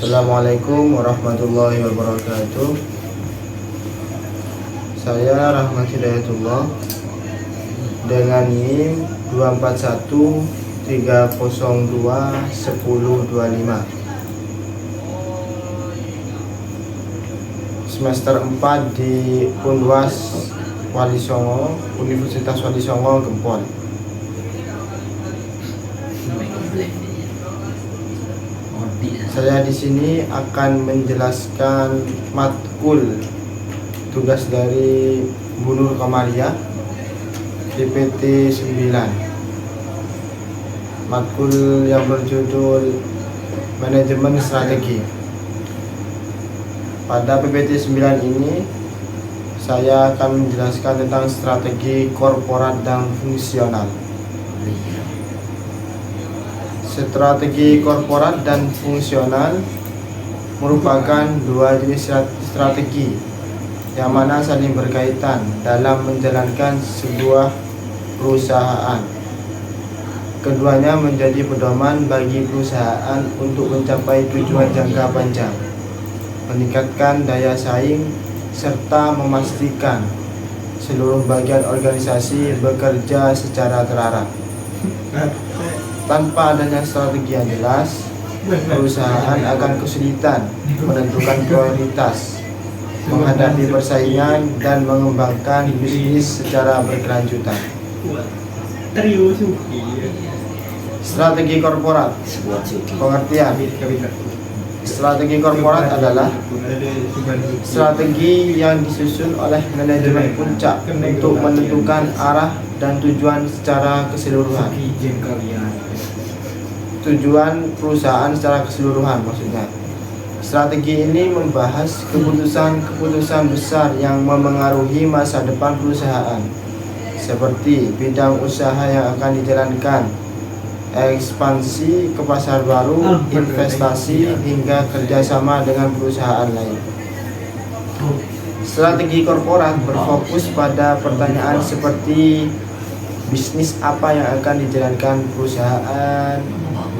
Assalamualaikum warahmatullahi wabarakatuh. Saya Rahmat Hidayatullah dengan NIM 241 302 1025. Semester 4 di Unwas Wali Songo, Universitas Wali Songo, Gempol. Saya di sini akan menjelaskan matkul tugas dari Bu Nur Komaria DPT 9. Matkul yang berjudul Manajemen Strategi. Pada PPT 9 ini saya akan menjelaskan tentang strategi korporat dan fungsional. Strategi korporat dan fungsional merupakan dua jenis strategi yang mana saling berkaitan dalam menjalankan sebuah perusahaan. Keduanya menjadi pedoman bagi perusahaan untuk mencapai tujuan jangka panjang, meningkatkan daya saing, serta memastikan seluruh bagian organisasi bekerja secara terarah. Tanpa adanya strategi yang jelas, perusahaan akan kesulitan menentukan prioritas, menghadapi persaingan, dan mengembangkan bisnis secara berkelanjutan. Strategi korporat. Pengertian. Strategi korporat adalah strategi yang disusun oleh manajemen puncak untuk menentukan arah dan tujuan secara keseluruhan. Tujuan perusahaan secara keseluruhan maksudnya. Strategi ini membahas keputusan-keputusan besar yang memengaruhi masa depan perusahaan, seperti bidang usaha yang akan dijalankan, ekspansi ke pasar baru, investasi, hingga kerjasama dengan perusahaan lain. Strategi korporat berfokus pada pertanyaan seperti bisnis apa yang akan dijalankan perusahaan,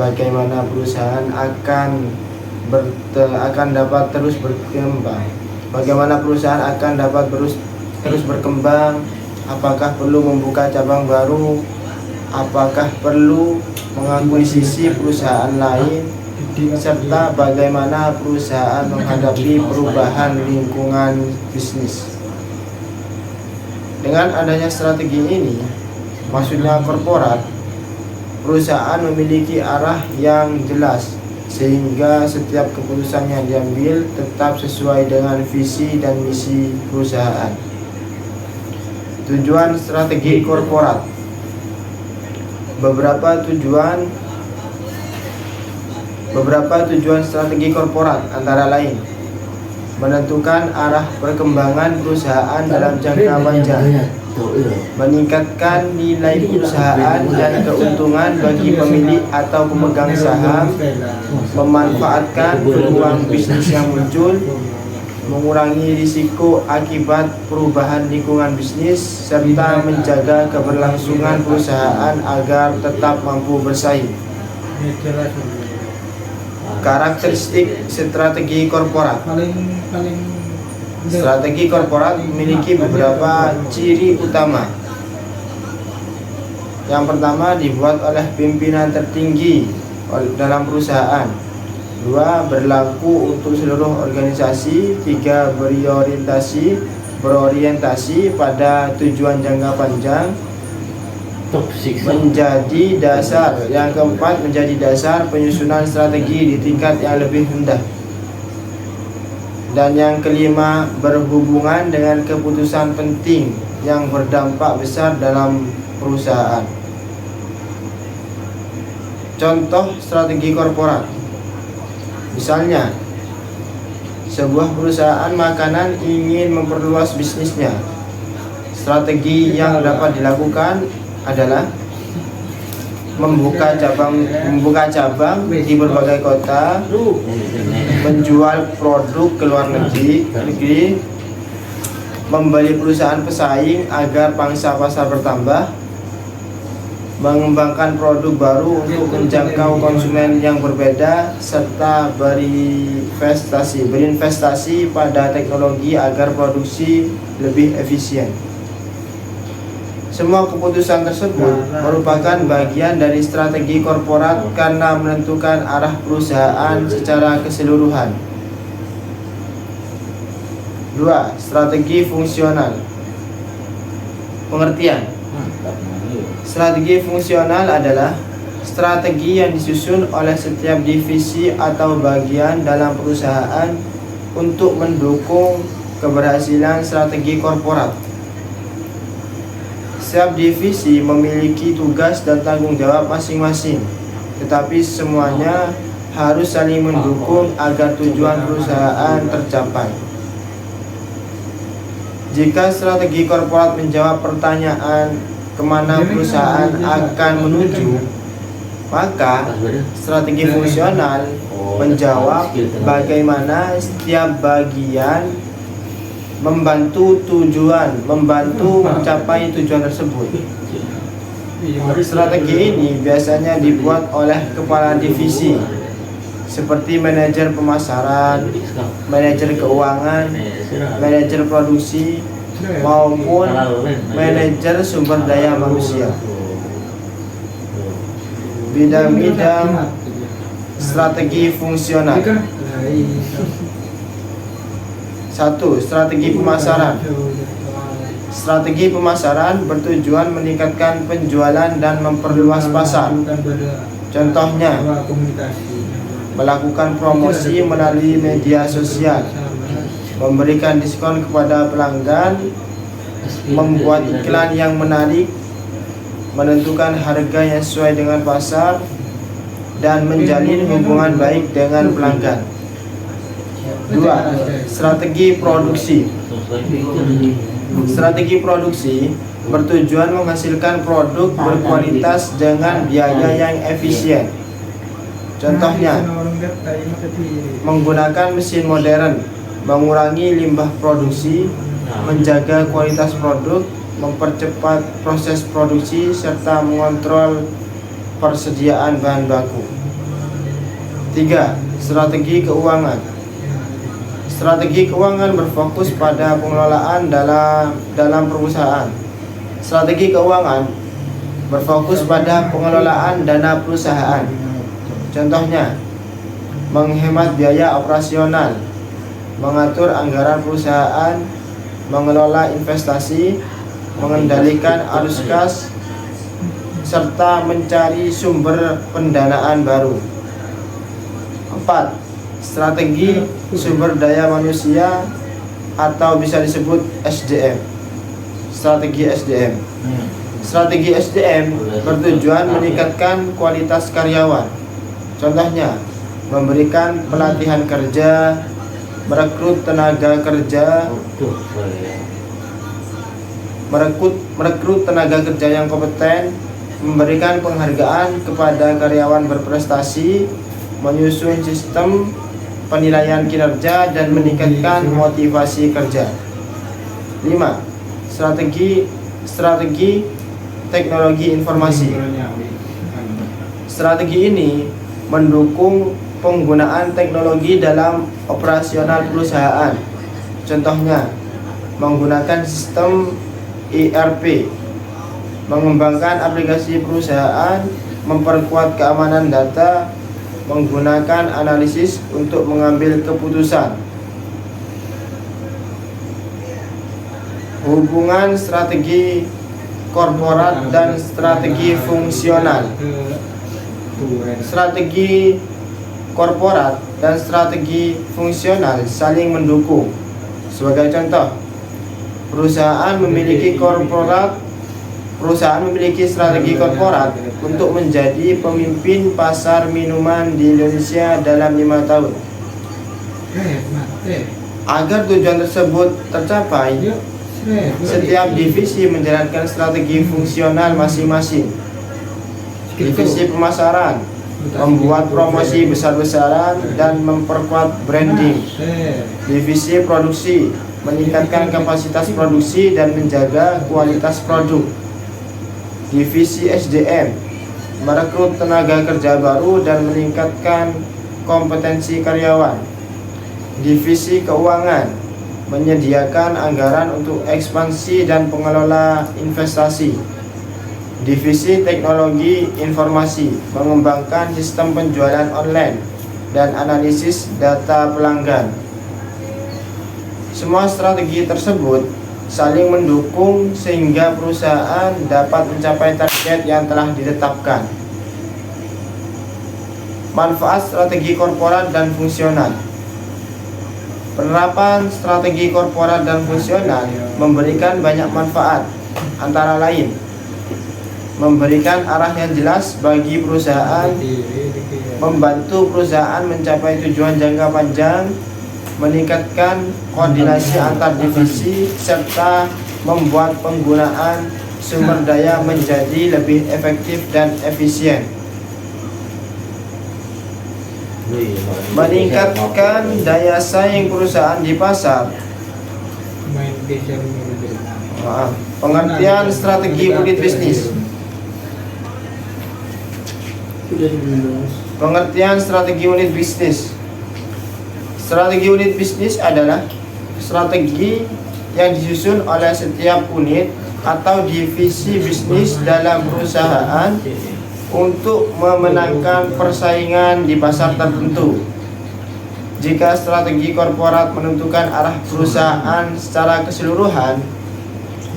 bagaimana perusahaan akan dapat terus berkembang, bagaimana perusahaan akan dapat terus berkembang, apakah perlu membuka cabang baru, apakah perlu mengakuisisi perusahaan lain, serta bagaimana perusahaan menghadapi perubahan lingkungan bisnis. Dengan adanya strategi ini, maksudnya korporat, perusahaan memiliki arah yang jelas sehingga setiap keputusan yang diambil tetap sesuai dengan visi dan misi perusahaan. Tujuan strategi korporat. Beberapa tujuan strategi korporat antara lain: menentukan arah perkembangan perusahaan dalam jangka panjang, meningkatkan nilai perusahaan dan keuntungan bagi pemilik atau pemegang saham, memanfaatkan peluang bisnis yang muncul, mengurangi risiko akibat perubahan lingkungan bisnis, serta menjaga keberlangsungan perusahaan agar tetap mampu bersaing. Karakteristik strategi korporat. Strategi korporat memiliki beberapa ciri utama. Yang pertama, dibuat oleh pimpinan tertinggi dalam perusahaan. 2. Berlaku untuk seluruh organisasi. 3. Berorientasi pada tujuan jangka panjang. Menjadi dasar. Yang keempat, menjadi dasar penyusunan strategi di tingkat yang lebih rendah. Dan yang kelima, berhubungan dengan keputusan penting yang berdampak besar dalam perusahaan. Contoh strategi korporat. Misalnya, sebuah perusahaan makanan ingin memperluas bisnisnya. Strategi yang dapat dilakukan adalah membuka cabang di berbagai kota, menjual produk ke luar negeri, membeli perusahaan pesaing agar pangsa pasar bertambah, mengembangkan produk baru untuk menjangkau konsumen yang berbeda, serta berinvestasi pada teknologi agar produksi lebih efisien. Semua keputusan tersebut merupakan bagian dari strategi korporat karena menentukan arah perusahaan secara keseluruhan. 2. Strategi fungsional. Pengertian. Strategi fungsional adalah strategi yang disusun oleh setiap divisi atau bagian dalam perusahaan untuk mendukung keberhasilan strategi korporat. Setiap divisi memiliki tugas dan tanggung jawab masing-masing, tetapi semuanya harus saling mendukung agar tujuan perusahaan tercapai. Jika strategi korporat menjawab pertanyaan kemana perusahaan akan menuju, maka strategi fungsional menjawab bagaimana setiap bagian membantu mencapai tujuan tersebut. Strategi ini biasanya dibuat oleh kepala divisi seperti manajer pemasaran, manajer keuangan, manajer produksi, maupun manajer sumber daya manusia. Bidang-bidang strategi fungsional. 1. Strategi pemasaran. Strategi pemasaran bertujuan meningkatkan penjualan dan memperluas pasar. Contohnya, melakukan promosi melalui media sosial, memberikan diskon kepada pelanggan, membuat iklan yang menarik, menentukan harga yang sesuai dengan pasar, dan menjalin hubungan baik dengan pelanggan. 2. Strategi produksi. Strategi produksi bertujuan menghasilkan produk berkualitas dengan biaya yang efisien. Contohnya, menggunakan mesin modern, mengurangi limbah produksi, menjaga kualitas produk, mempercepat proses produksi, serta mengontrol persediaan bahan baku. 3. Strategi keuangan. Strategi keuangan berfokus pada pengelolaan dalam perusahaan. Strategi keuangan berfokus pada pengelolaan dana perusahaan. Contohnya, menghemat biaya operasional, mengatur anggaran perusahaan, mengelola investasi, mengendalikan arus kas, serta mencari sumber pendanaan baru. 4. Strategi sumber daya manusia atau bisa disebut SDM. Strategi SDM. Strategi SDM bertujuan meningkatkan kualitas karyawan. Contohnya, memberikan pelatihan kerja, merekrut tenaga kerja, merekrut tenaga kerja yang kompeten, memberikan penghargaan kepada karyawan berprestasi, menyusun sistem penilaian kinerja, dan meningkatkan motivasi kerja. 5. Strategi teknologi informasi. Strategi ini mendukung penggunaan teknologi dalam operasional perusahaan. Contohnya, menggunakan sistem ERP, mengembangkan aplikasi perusahaan, memperkuat keamanan data, menggunakan analisis untuk mengambil keputusan. Hubungan strategi korporat dan strategi fungsional. Strategi korporat dan strategi fungsional saling mendukung. Sebagai contoh, perusahaan memiliki strategi korporat untuk menjadi pemimpin pasar minuman di Indonesia dalam 5 tahun. Agar tujuan tersebut tercapai, setiap divisi menjalankan strategi fungsional masing-masing. Divisi pemasaran membuat promosi besar-besaran dan memperkuat branding. Divisi produksi meningkatkan kapasitas produksi dan menjaga kualitas produk. Divisi SDM merekrut tenaga kerja baru dan meningkatkan kompetensi karyawan. Divisi keuangan menyediakan anggaran untuk ekspansi dan pengelola investasi. Divisi teknologi informasi mengembangkan sistem penjualan online dan analisis data pelanggan. Semua strategi tersebut saling mendukung sehingga perusahaan dapat mencapai target yang telah ditetapkan. Manfaat strategi korporat dan fungsional. Penerapan strategi korporat dan fungsional memberikan banyak manfaat, antara lain memberikan arah yang jelas bagi perusahaan, membantu perusahaan mencapai tujuan jangka panjang, meningkatkan koordinasi antar divisi, serta membuat penggunaan sumber daya menjadi lebih efektif dan efisien. Meningkatkan daya saing perusahaan di pasar. Pengertian strategi unit bisnis. Pengertian strategi unit bisnis. Strategi unit bisnis adalah strategi yang disusun oleh setiap unit atau divisi bisnis dalam perusahaan untuk memenangkan persaingan di pasar tertentu. Jika strategi korporat menentukan arah perusahaan secara keseluruhan,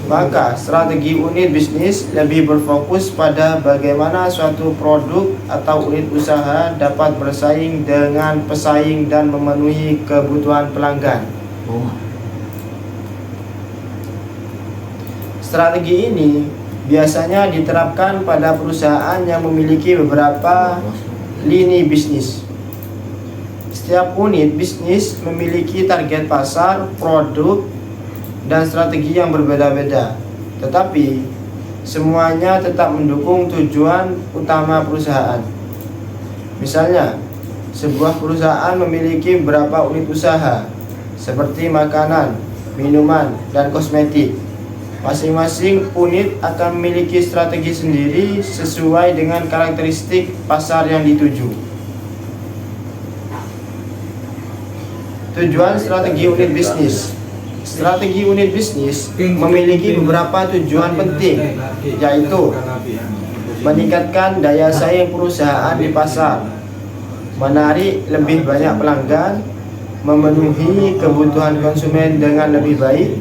maka strategi unit bisnis lebih berfokus pada bagaimana suatu produk atau unit usaha dapat bersaing dengan pesaing dan memenuhi kebutuhan pelanggan. Strategi ini biasanya diterapkan pada perusahaan yang memiliki beberapa lini bisnis. Setiap unit bisnis memiliki target pasar, produk, dan strategi yang berbeda-beda, tetapi semuanya tetap mendukung tujuan utama perusahaan. Misalnya, sebuah perusahaan memiliki beberapa unit usaha seperti makanan, minuman, dan kosmetik. Masing-masing unit akan memiliki strategi sendiri sesuai dengan karakteristik pasar yang dituju. Tujuan strategi unit bisnis. Strategi unit bisnis memiliki beberapa tujuan penting, yaitu meningkatkan daya saing perusahaan di pasar, menarik lebih banyak pelanggan, memenuhi kebutuhan konsumen dengan lebih baik,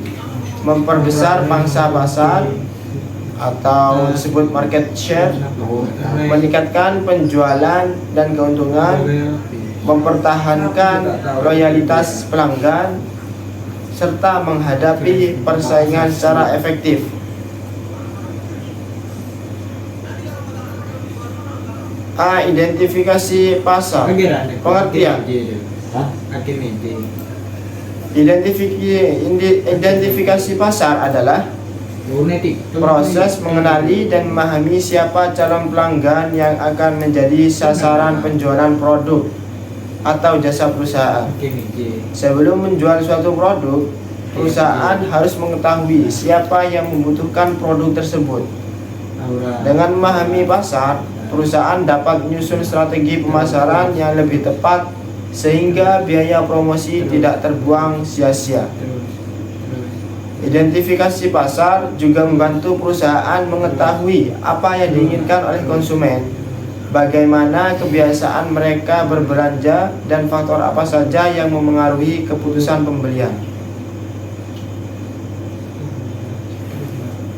memperbesar pangsa pasar atau disebut market share, meningkatkan penjualan dan keuntungan, mempertahankan loyalitas pelanggan, serta menghadapi persaingan secara efektif. Identifikasi pasar. Pengertian. Identifikasi pasar adalah proses mengenali dan memahami siapa calon pelanggan yang akan menjadi sasaran penjualan produk atau jasa perusahaan. Sebelum menjual suatu produk, perusahaan harus mengetahui siapa yang membutuhkan produk tersebut. Dengan memahami pasar, perusahaan dapat menyusun strategi pemasaran yang lebih tepat sehingga biaya promosi tidak terbuang sia-sia. Identifikasi pasar juga membantu perusahaan mengetahui apa yang diinginkan oleh konsumen, bagaimana kebiasaan mereka berbelanja, dan faktor apa saja yang memengaruhi keputusan pembelian.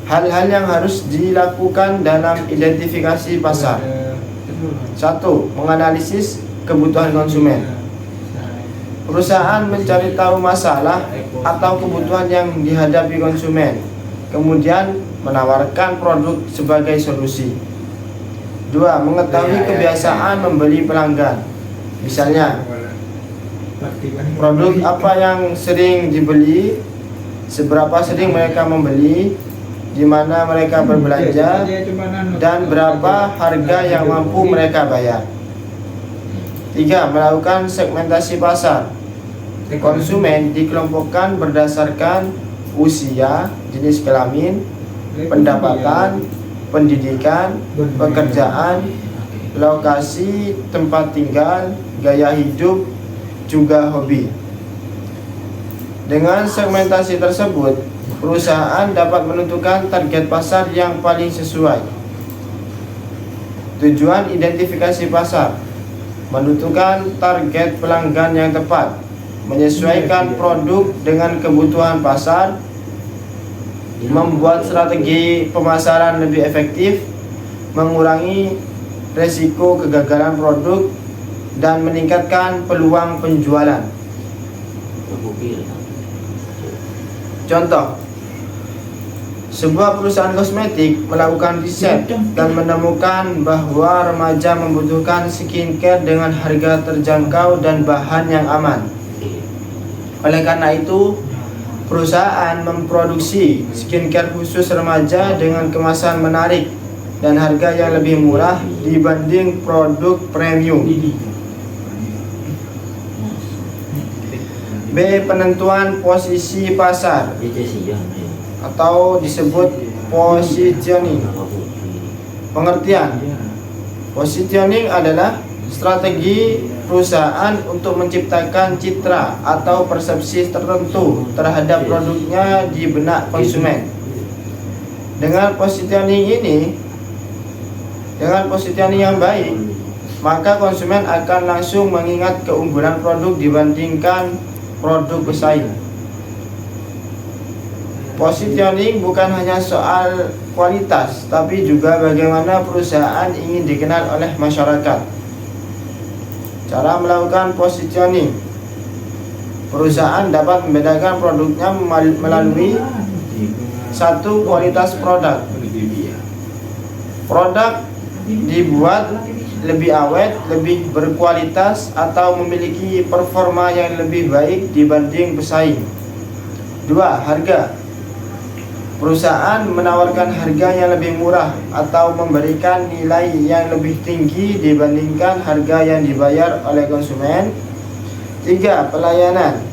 Hal-hal yang harus dilakukan dalam identifikasi pasar. 1. Menganalisis kebutuhan konsumen. Perusahaan mencari tahu masalah atau kebutuhan yang dihadapi konsumen, kemudian menawarkan produk sebagai solusi. 2. Mengetahui kebiasaan membeli pelanggan. Misalnya, produk apa yang sering dibeli, seberapa sering mereka membeli, di mana mereka berbelanja, dan berapa harga yang mampu mereka bayar. 3. Melakukan segmentasi pasar. Konsumen dikelompokkan berdasarkan usia, jenis kelamin, pendapatan, pendidikan, pekerjaan, lokasi tempat tinggal, gaya hidup, juga hobi. Dengan segmentasi tersebut, perusahaan dapat menentukan target pasar yang paling sesuai. Tujuan identifikasi pasar: menentukan target pelanggan yang tepat, menyesuaikan produk dengan kebutuhan pasar, membuat strategi pemasaran lebih efektif, mengurangi resiko kegagalan produk, dan meningkatkan peluang penjualan. Contoh, sebuah perusahaan kosmetik melakukan riset dan menemukan bahwa remaja membutuhkan skincare dengan harga terjangkau dan bahan yang aman. Oleh karena itu, perusahaan memproduksi skincare khusus remaja dengan kemasan menarik dan harga yang lebih murah dibanding produk premium. B. Penentuan posisi pasar atau disebut positioning. Pengertian: positioning adalah strategi perusahaan untuk menciptakan citra atau persepsi tertentu terhadap produknya di benak konsumen. Dengan positioning yang baik, maka konsumen akan langsung mengingat keunggulan produk dibandingkan produk pesaing. Positioning bukan hanya soal kualitas, tapi juga bagaimana perusahaan ingin dikenal oleh masyarakat. Cara melakukan positioning: perusahaan dapat membedakan produknya melalui 1. Kualitas produk. Produk dibuat lebih awet, lebih berkualitas, atau memiliki performa yang lebih baik dibanding pesaing. 2. Harga. Perusahaan menawarkan harga yang lebih murah atau memberikan nilai yang lebih tinggi dibandingkan harga yang dibayar oleh konsumen. 3. Pelayanan.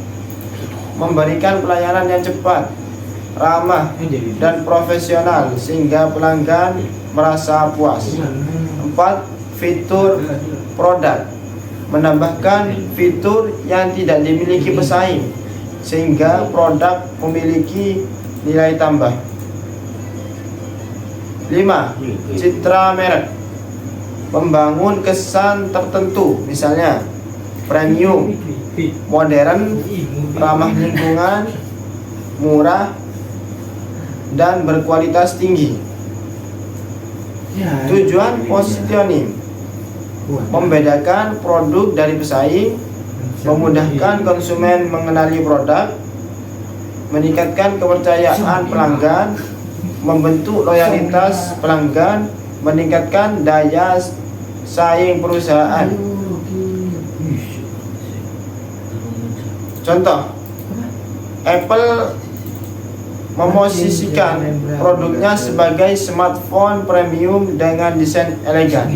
Memberikan pelayanan yang cepat, ramah, dan profesional sehingga pelanggan merasa puas. 4. Fitur produk. Menambahkan fitur yang tidak dimiliki pesaing sehingga produk memiliki nilai tambah. 5. Citra merek. Membangun kesan tertentu, misalnya premium, modern, ramah lingkungan, murah, dan berkualitas tinggi. Tujuan positioning: membedakan produk dari pesaing, memudahkan konsumen mengenali produk, meningkatkan kepercayaan pelanggan, membentuk loyalitas pelanggan, meningkatkan daya saing perusahaan. Contoh, Apple memosisikan produknya sebagai smartphone premium dengan desain elegan,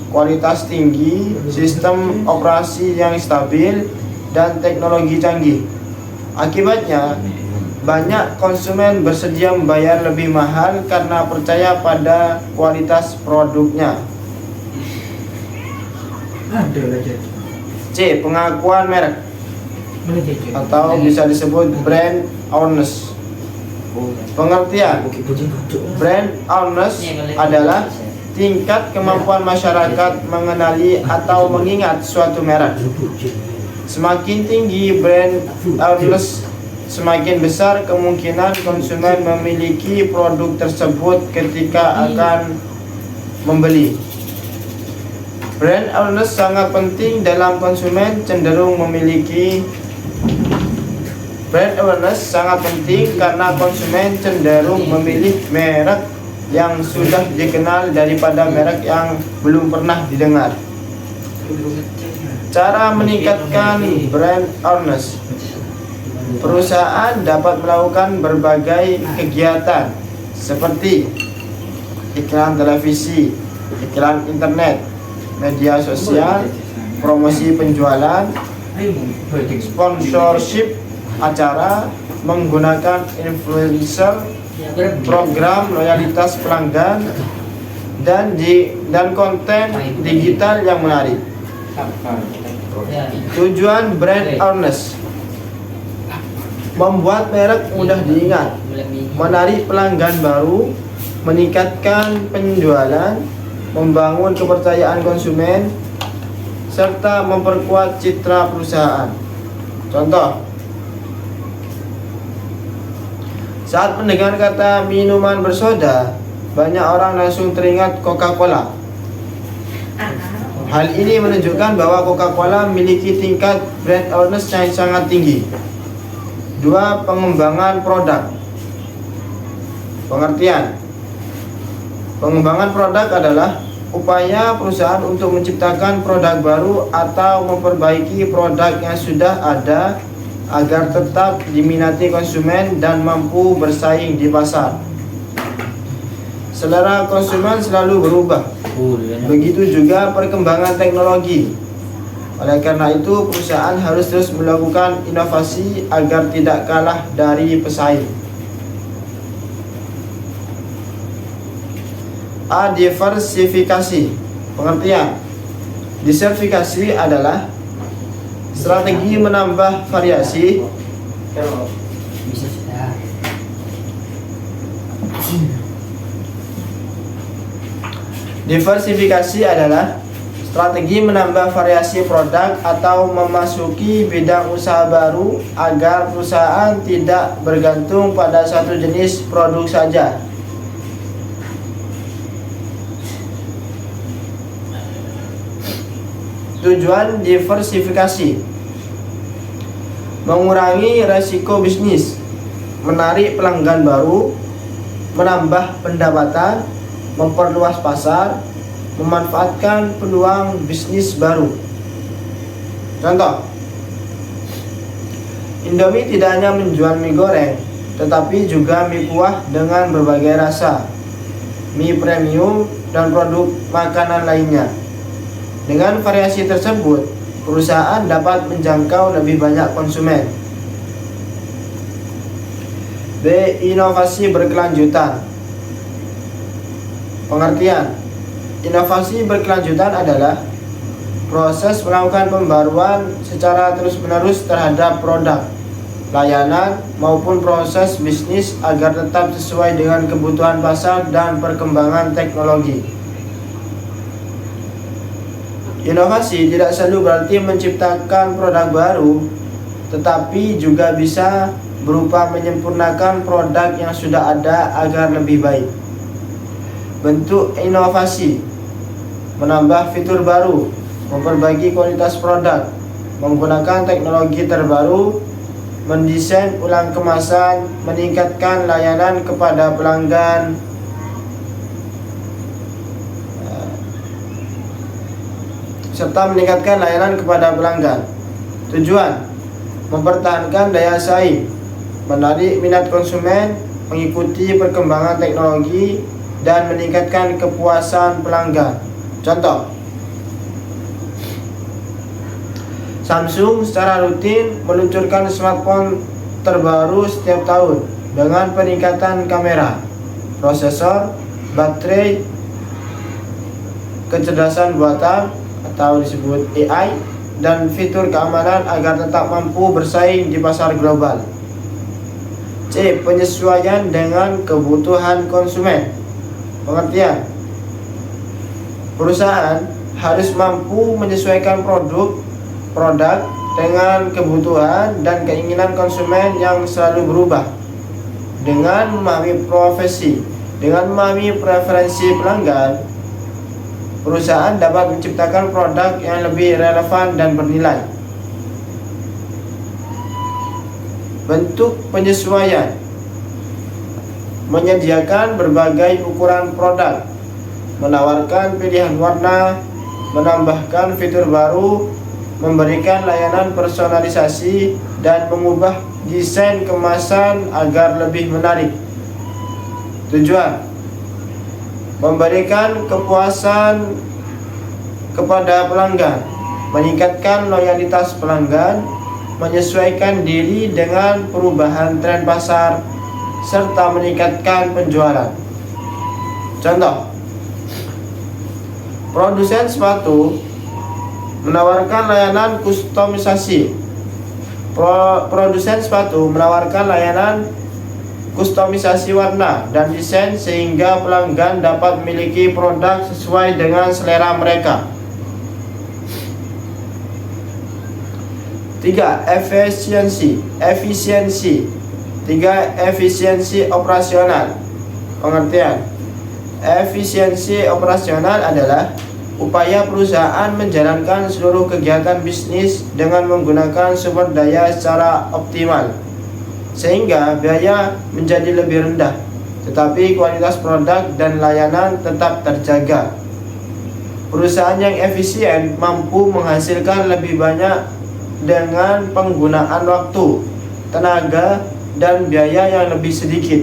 kualitas tinggi, sistem operasi yang stabil, dan teknologi canggih. Akibatnya, banyak konsumen bersedia membayar lebih mahal karena percaya pada kualitas produknya. C. Pengakuan merek atau bisa disebut brand awareness. Pengertian: brand awareness adalah tingkat kemampuan masyarakat mengenali atau mengingat suatu merek. Semakin tinggi brand awareness, semakin besar kemungkinan konsumen memiliki produk tersebut ketika akan membeli. Brand awareness sangat penting dalam konsumen cenderung memiliki Brand awareness sangat penting karena konsumen cenderung memilih merek yang sudah dikenal daripada merek yang belum pernah didengar. Cara meningkatkan brand awareness: perusahaan dapat melakukan berbagai kegiatan seperti iklan televisi, iklan internet, media sosial, promosi penjualan, sponsorship acara, menggunakan influencer, program loyalitas pelanggan, dan konten digital yang menarik. Tujuan brand awareness: membuat merek mudah diingat, menarik pelanggan baru, meningkatkan penjualan, membangun kepercayaan konsumen, serta memperkuat citra perusahaan. Contoh, saat mendengar kata minuman bersoda, banyak orang langsung teringat Coca-Cola. Hal ini menunjukkan bahwa Coca-Cola memiliki tingkat brand awareness yang sangat tinggi. 2. Pengembangan produk. Pengertian: pengembangan produk adalah upaya perusahaan untuk menciptakan produk baru atau memperbaiki produk yang sudah ada agar tetap diminati konsumen dan mampu bersaing di pasar. Selera konsumen selalu berubah. Begitu juga perkembangan teknologi. Oleh karena itu, perusahaan harus terus melakukan inovasi agar tidak kalah dari pesaing. A. Diversifikasi. Pengertian: diversifikasi adalah strategi menambah variasi Diversifikasi adalah strategi menambah variasi produk atau memasuki bidang usaha baru agar perusahaan tidak bergantung pada satu jenis produk saja. Tujuan diversifikasi: mengurangi resiko bisnis, menarik pelanggan baru, menambah pendapatan, memperluas pasar, memanfaatkan peluang bisnis baru. Contoh, Indomie tidak hanya menjual mie goreng, tetapi juga mie kuah dengan berbagai rasa, mie premium, dan produk makanan lainnya. Dengan variasi tersebut, perusahaan dapat menjangkau lebih banyak konsumen. B. Inovasi berkelanjutan. Pengertian: inovasi berkelanjutan adalah proses melakukan pembaruan secara terus-menerus terhadap produk, layanan, maupun proses bisnis agar tetap sesuai dengan kebutuhan pasar dan perkembangan teknologi. Inovasi tidak selalu berarti menciptakan produk baru, tetapi juga bisa berupa menyempurnakan produk yang sudah ada agar lebih baik. Bentuk inovasi: menambah fitur baru, memperbaiki kualitas produk, menggunakan teknologi terbaru, mendesain ulang kemasan, meningkatkan layanan kepada pelanggan, serta meningkatkan layanan kepada pelanggan. Tujuan: mempertahankan daya saing, menarik minat konsumen, mengikuti perkembangan teknologi, dan meningkatkan kepuasan pelanggan. Contoh, Samsung secara rutin meluncurkan smartphone terbaru setiap tahun dengan peningkatan kamera, prosesor, baterai, kecerdasan buatan atau disebut AI, dan fitur keamanan agar tetap mampu bersaing di pasar global. C. Penyesuaian dengan kebutuhan konsumen. Pengertian: perusahaan harus mampu menyesuaikan produk dengan kebutuhan dan keinginan konsumen yang selalu berubah. Dengan memahami preferensi pelanggan, perusahaan dapat menciptakan produk yang lebih relevan dan bernilai. Bentuk penyesuaian: menyediakan berbagai ukuran produk, menawarkan pilihan warna, menambahkan fitur baru, memberikan layanan personalisasi, dan mengubah desain kemasan agar lebih menarik. Tujuan: memberikan kepuasan kepada pelanggan, meningkatkan loyalitas pelanggan, menyesuaikan diri dengan perubahan tren pasar, serta meningkatkan penjualan. Contoh, produsen sepatu menawarkan layanan kustomisasi. Produsen sepatu menawarkan layanan kustomisasi warna dan desain sehingga pelanggan dapat memiliki produk sesuai dengan selera mereka. 3. Efisiensi. 3. Efisiensi operasional. Pengertian: efisiensi operasional adalah upaya perusahaan menjalankan seluruh kegiatan bisnis dengan menggunakan sumber daya secara optimal, sehingga biaya menjadi lebih rendah, tetapi kualitas produk dan layanan tetap terjaga. Perusahaan yang efisien mampu menghasilkan lebih banyak dengan penggunaan waktu, tenaga, dan biaya yang lebih sedikit.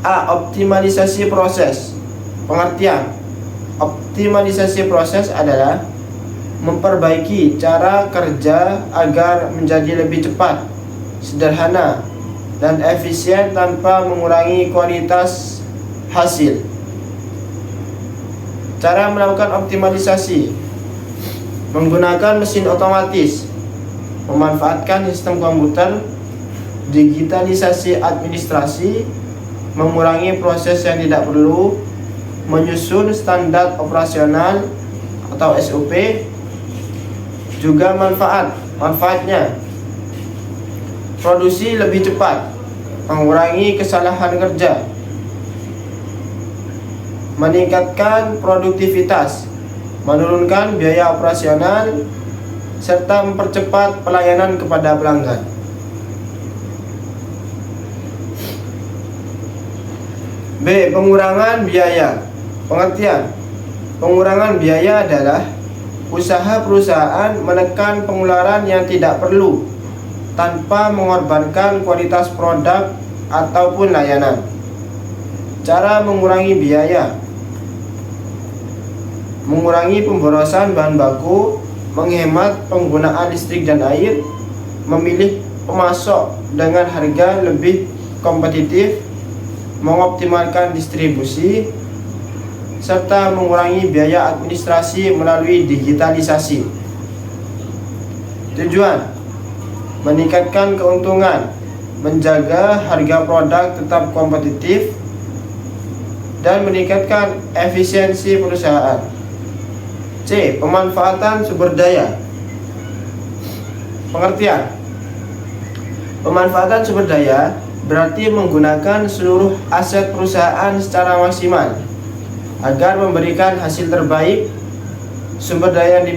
A. Optimalisasi proses. Pengertian: optimalisasi proses adalah memperbaiki cara kerja agar menjadi lebih cepat, sederhana, dan efisien tanpa mengurangi kualitas hasil. Cara melakukan optimalisasi: menggunakan mesin otomatis, memanfaatkan sistem komputer, digitalisasi administrasi, mengurangi proses yang tidak perlu, menyusun standar operasional atau SOP. Juga manfaatnya: produksi lebih cepat, mengurangi kesalahan kerja, meningkatkan produktivitas, menurunkan biaya operasional, serta mempercepat pelayanan kepada pelanggan. B. Pengurangan biaya. Pengertian: pengurangan biaya adalah usaha perusahaan menekan pengeluaran yang tidak perlu tanpa mengorbankan kualitas produk ataupun layanan. Cara mengurangi biaya: mengurangi pemborosan bahan baku, menghemat penggunaan listrik dan air, memilih pemasok dengan harga lebih kompetitif, mengoptimalkan distribusi, serta mengurangi biaya administrasi melalui digitalisasi. Tujuan: meningkatkan keuntungan, menjaga harga produk tetap kompetitif, dan meningkatkan efisiensi perusahaan. C. Pemanfaatan sumber daya. Pengertian: pemanfaatan sumber daya berarti menggunakan seluruh aset perusahaan secara maksimal agar memberikan hasil terbaik. Sumber daya yang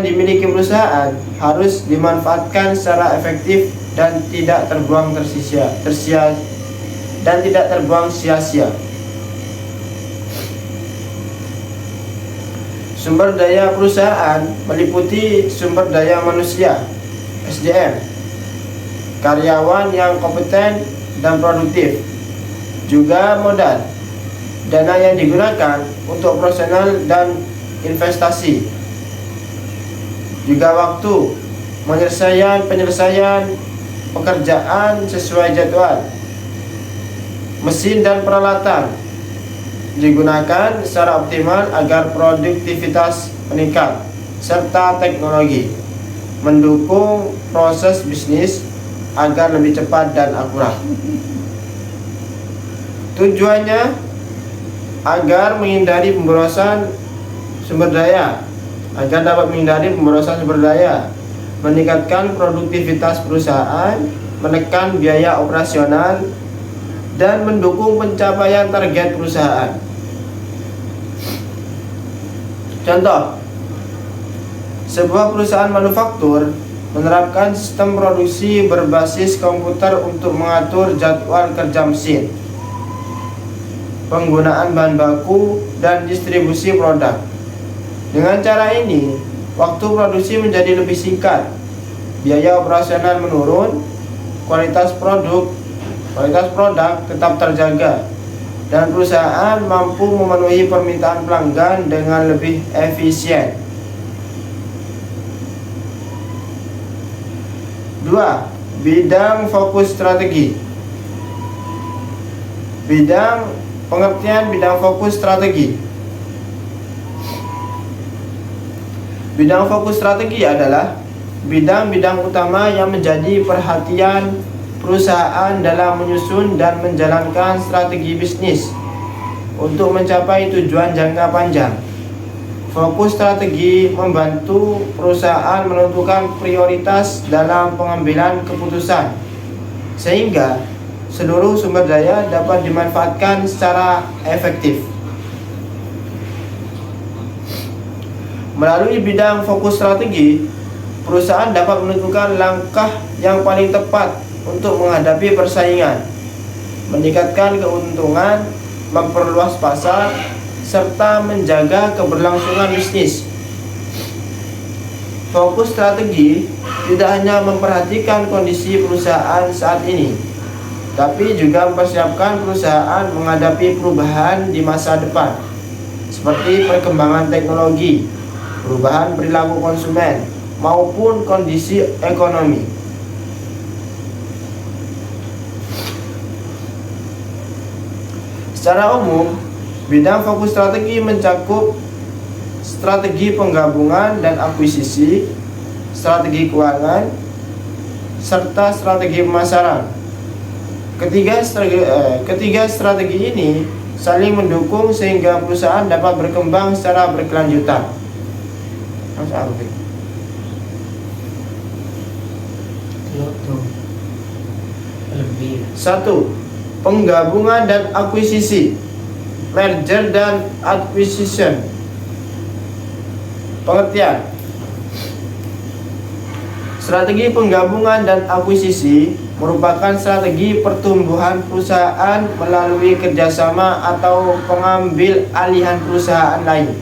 dimiliki perusahaan harus dimanfaatkan secara efektif dan tidak terbuang sia-sia. Sumber daya perusahaan meliputi sumber daya manusia (SDM), karyawan yang kompeten dan produktif, juga modal, dana yang digunakan untuk operasional dan investasi, juga waktu, penyelesaian pekerjaan sesuai jadwal, mesin dan peralatan digunakan secara optimal agar produktivitas meningkat, serta teknologi mendukung proses bisnis agar lebih cepat dan akurat. Tujuannya agar menghindari pemborosan sumber daya, meningkatkan produktivitas perusahaan, menekan biaya operasional, dan mendukung pencapaian target perusahaan. Contoh: sebuah perusahaan manufaktur menerapkan sistem produksi berbasis komputer untuk mengatur jadwal kerja mesin, penggunaan bahan baku, dan distribusi produk. Dengan cara ini, waktu produksi menjadi lebih singkat, biaya operasional menurun, kualitas produk tetap terjaga, dan perusahaan mampu memenuhi permintaan pelanggan dengan lebih efisien. 2. Bidang fokus strategi. Pengertian bidang fokus strategi. Bidang fokus strategi adalah bidang-bidang utama yang menjadi perhatian perusahaan dalam menyusun dan menjalankan strategi bisnis untuk mencapai tujuan jangka panjang. Fokus strategi membantu perusahaan menentukan prioritas dalam pengambilan keputusan, sehingga seluruh sumber daya dapat dimanfaatkan secara efektif. Melalui bidang fokus strategi, perusahaan dapat menentukan langkah yang paling tepat untuk menghadapi persaingan, meningkatkan keuntungan, memperluas pasar, serta menjaga keberlangsungan bisnis. Fokus strategi tidak hanya memperhatikan kondisi perusahaan saat ini, tapi juga mempersiapkan perusahaan menghadapi perubahan di masa depan, seperti perkembangan teknologi, perubahan perilaku konsumen, maupun kondisi ekonomi. Secara umum, bidang fokus strategi mencakup strategi penggabungan dan akuisisi, strategi keuangan, serta strategi pemasaran. Ketiga strategi ini saling mendukung sehingga perusahaan dapat berkembang secara berkelanjutan. Satu, penggabungan dan akuisisi, merger dan acquisition. Pengertian: strategi penggabungan dan akuisisi merupakan strategi pertumbuhan perusahaan melalui kerjasama atau pengambil alihan perusahaan lain.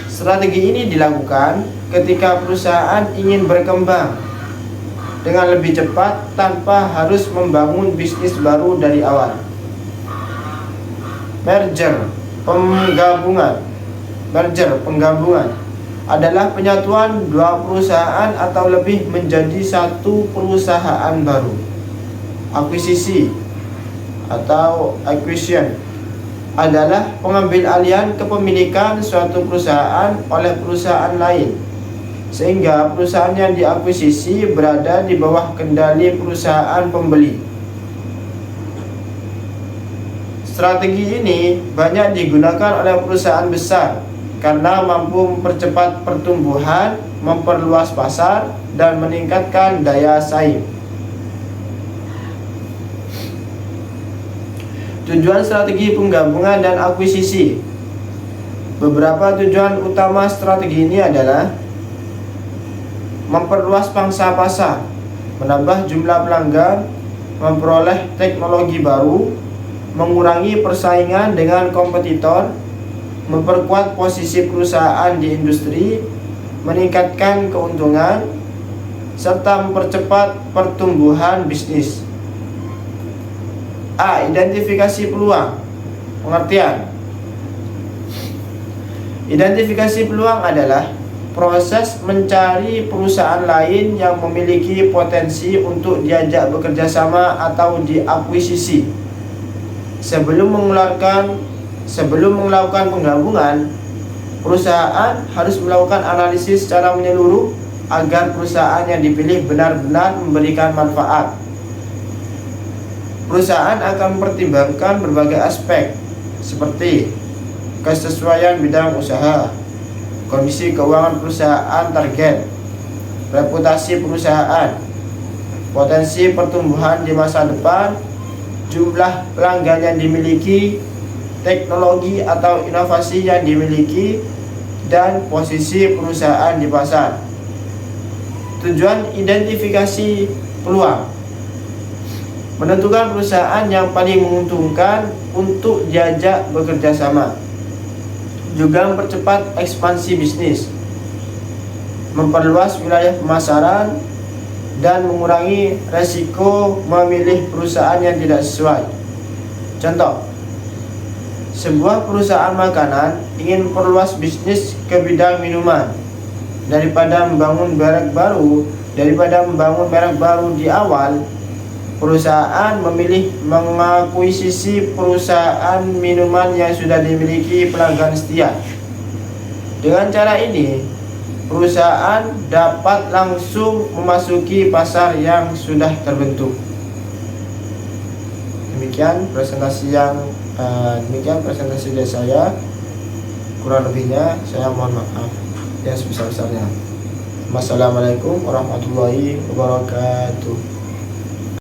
Strategi ini dilakukan ketika perusahaan ingin berkembang dengan lebih cepat tanpa harus membangun bisnis baru dari awal. Merger penggabungan adalah penyatuan dua perusahaan atau lebih menjadi satu perusahaan baru. Akuisisi atau acquisition adalah pengambil alihan kepemilikan suatu perusahaan oleh perusahaan lain, sehingga perusahaan yang diakuisisi berada di bawah kendali perusahaan pembeli. Strategi ini banyak digunakan oleh perusahaan besar karena mampu mempercepat pertumbuhan, memperluas pasar, dan meningkatkan daya saing. Tujuan strategi penggabungan dan akuisisi. Beberapa tujuan utama strategi ini adalah memperluas pangsa pasar, menambah jumlah pelanggan, memperoleh teknologi baru, mengurangi persaingan dengan kompetitor, memperkuat posisi perusahaan di industri, meningkatkan keuntungan, serta mempercepat pertumbuhan bisnis. A. Identifikasi peluang. Pengertian: identifikasi peluang adalah proses mencari perusahaan lain yang memiliki potensi untuk diajak bekerja sama atau diakuisisi. Sebelum melakukan penggabungan, perusahaan harus melakukan analisis secara menyeluruh agar perusahaan yang dipilih benar-benar memberikan manfaat. Perusahaan akan mempertimbangkan berbagai aspek seperti kesesuaian bidang usaha, kondisi keuangan perusahaan target, reputasi perusahaan, potensi pertumbuhan di masa depan, jumlah pelanggan yang dimiliki, teknologi atau inovasi yang dimiliki, dan posisi perusahaan di pasar. Tujuan identifikasi peluang: menentukan perusahaan yang paling menguntungkan untuk diajak bekerja sama, juga mempercepat ekspansi bisnis, memperluas wilayah pemasaran, dan mengurangi resiko memilih perusahaan yang tidak sesuai. Contoh, sebuah perusahaan makanan ingin memperluas bisnis ke bidang minuman. Daripada membangun merek baru, Daripada membangun merek baru di awal, perusahaan memilih mengakuisisi perusahaan minuman yang sudah dimiliki pelanggan setia. Dengan cara ini, perusahaan dapat langsung memasuki pasar yang sudah terbentuk. Demikian presentasi dari saya. Kurang lebihnya saya mohon maaf yang sebesar-besarnya. Wassalamualaikum warahmatullahi wabarakatuh.